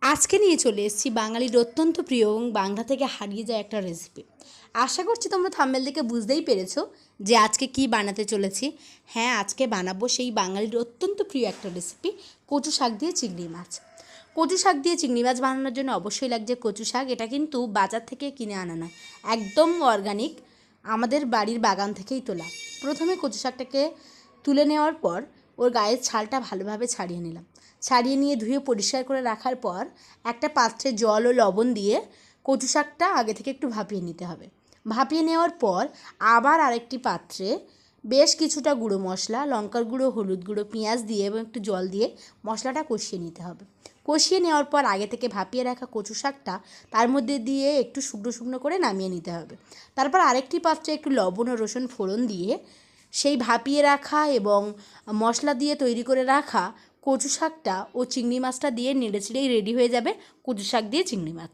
আজকে নিয়ে চলে এসেছি বাঙালির অত্যন্ত প্রিয় এবং বাংলা থেকে হারিয়ে যায় একটা রেসিপি। আশা করছি তোমরা থাম্বনেল দেখে বুঝতেই পেরেছো যে আজকে কি বানাতে চলেছি। হ্যাঁ, আজকে বানাবো সেই বাঙালির অত্যন্ত প্রিয় একটা রেসিপি, কচু শাক দিয়ে চিংড়ি মাছ। কচু শাক দিয়ে চিংড়ি মাছ বানানোর জন্য অবশ্যই লাগছে কচু শাক। এটা কিন্তু বাজার থেকে কিনে আনা নয়, একদম অর্গানিক, আমাদের বাড়ির বাগান থেকেই তোলা। প্রথমে কচু শাকটাকে তুলে নেওয়ার পর ওর গায়ের ছালটা ভালোভাবে ছাড়িয়ে নিলাম। ছাড়িয়ে নিয়ে ধুয়ে পরিষ্কার করে রাখার পর একটা পাত্রে জল ও লবণ দিয়ে কচু শাকটা আগে থেকে একটু ভাপিয়ে নিতে হবে। ভাপিয়ে নেওয়ার পর আবার আরেকটি পাত্রে বেশ কিছুটা গুঁড়ো মশলা, লঙ্কার গুঁড়ো, হলুদ গুঁড়ো, পেঁয়াজ দিয়ে এবং একটু জল দিয়ে মশলাটা কষিয়ে নিতে হবে। কষিয়ে নেওয়ার পর আগে থেকে ভাপিয়ে রাখা কচু শাকটা তার মধ্যে দিয়ে একটু শুকনো শুকনো করে নামিয়ে নিতে হবে। তারপর আরেকটি পাত্রে একটু লবণ ও রসুন ফোড়ন দিয়ে সেই ভাপিয়ে রাখা এবং মশলা দিয়ে তৈরি করে রাখা কচু শাকটা ও চিংড়ি মাছটা দিয়ে নেড়ে চেড়েই রেডি হয়ে যাবে কচু শাক দিয়ে চিংড়ি মাছ।